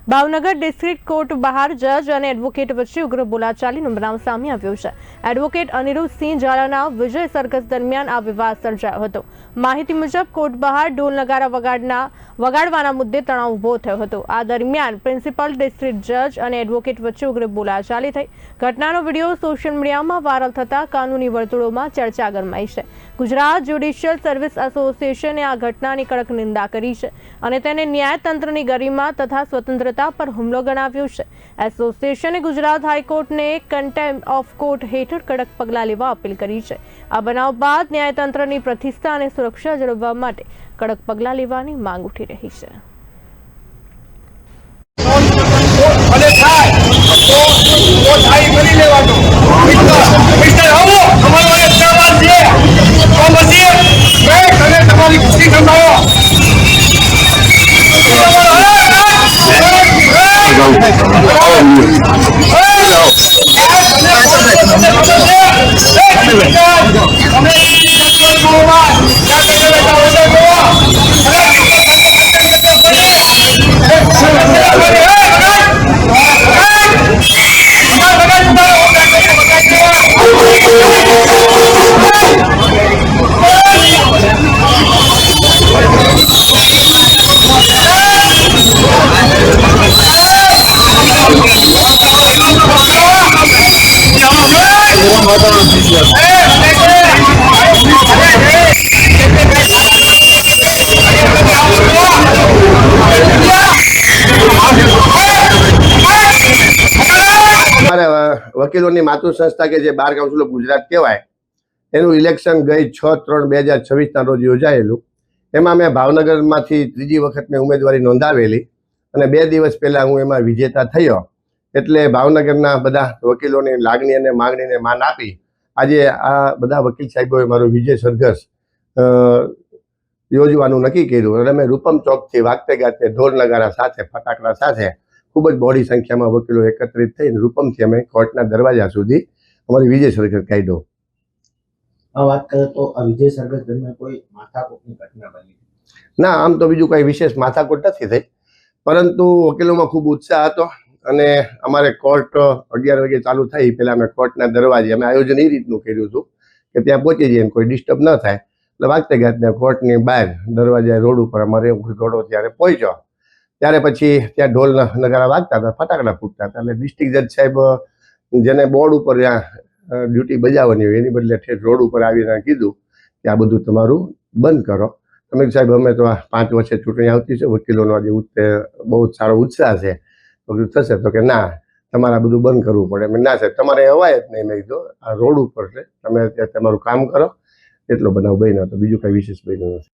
Bhavnagar district court બહાર જજ અને એડવોકેટ વચ્ચે ઉગ્ર બોલાચાલીનો બનાવ સામે આવ્યો છે। એડવોકેટ અનિરુદ્ધસિંહ ઝાલાના વિજય સરઘસ દરમિયાન આ વિવાદ સર્જાયો હતો। માહિતી મુજબ કોર્ટ બહાર ઢોલ નગારા વગાડવાના મુદ્દે તણાવ ઉભો થયો હતો। આ દરમિયાન પ્રિન્સિપલ ડિસ્ટ્રિક્ટ જજ અને એડવોકેટ વચ્ચે ઉગ્ર બોલાચાલી થઈ। ઘટનાનો વિડીયો સોશિયલ મીડિયામાં વાયરલ થતા કાનૂની વર્તુળોમાં ચર્ચા ગરમાઈ છે। ગુજરાત જ્યુડિશિયલ સર્વિસ એસોસિએશને આ ઘટનાની કડક નિંદા કરી છે અને તેને ન્યાયતંત્રની ગરિમા તથા સ્વતંત્રતા પર હુમલો ગણાવ્યો છે। એસોસિએશને ગુજરાત હાઈકોર્ટને કન્ટેમ્પ્ટ ઓફ કોર્ટ હેઠળ કડક પગલાં લેવા અપીલ કરી છે। આ બનાવ બાદ ન્યાયતંત્રની પ્રતિષ્ઠા અને સુરક્ષા જાળવવા માટે કડક પગલાં લેવાની માંગ ઉઠી રહી છે। વકીલોની માતૃ સંસ્થા કે જે બાર કાઉન્સિલ ઓફ ગુજરાત કહેવાય એનું ઇલેક્શન ગઈ 6/3/2026 રોજ યોજાયેલું। એમાં મેં ભાવનગરમાંથી ત્રીજી વખત મેં ઉમેદવારી નોંધાવેલી અને 2 દિવસ પહેલા હું એમાં વિજેતા થયો। એટલે ભાવનગરના બધા વકીલોની લાગણી અને માંગણીને માન આપી આજે આ બધા વકીલ સાહેબોએ મારું વિજય સરઘસ યોજવાનું નક્કી કર્યું અને અમે રૂપમ ચોકથી વાગતે ગાતે ઢોલ નગારા સાથે ફટાકડા સાથે ખૂબ જ બહોળી સંખ્યામાં વકીલો એકત્રિત થઈને રૂપમથી અમે કોર્ટના દરવાજા સુધી અમારી વિજય સરઘસ કાઢ્યો। આ વાત કરીએ તો આ વિજય સરઘસ દરમિયાન કોઈ માથાકૂટની ઘટના બની? ના, આમ તો બીજું કોઈ વિશેષ માથાકૂટ નથી થઈ, પરંતુ વકીલોમાં ખૂબ ઉત્સાહ હતો અને અમારે કોર્ટ 11 વાગે ચાલુ થઈ પહેલાં અમે કોર્ટના દરવાજે અમે આયોજન એ રીતનું કર્યું હતું કે ત્યાં પહોંચી જઈએ કોઈ ડિસ્ટર્બ ન થાય એટલે વાગતે ગાતે કોર્ટની બહાર દરવાજા રોડ ઉપર અમારે ઘોડો ત્યારે પહોંચ્યો। ત્યારે પછી ત્યાં ઢોલ નગારા વાગતા હતા, ફટાકડા ફૂટતા હતા એટલે ડિસ્ટ્રિક્ટ જજ સાહેબ જેને બોર્ડ ઉપર ત્યાં ડ્યુટી બજાવવાની હોય એની બદલે ઠેઠ રોડ ઉપર આવીને કીધું કે આ બધું તમારું બંધ કરો। તમે સાહેબ અમે તો 5 વર્ષે ચૂંટણી આવતી છે, વકીલોનો આજે બહુ જ સારો ઉત્સાહ છે, તો થશે તો કે ના તમારે આ બધું બંધ કરવું પડે। મેં ના સાહેબ તમારે અવાય જ નહીં, મેં કીધું આ રોડ ઉપર છે તમે તમારું કામ કરો। એટલો બનાવ બન્યો હતો, બીજું કંઈ વિશેષ બન્યું નથી।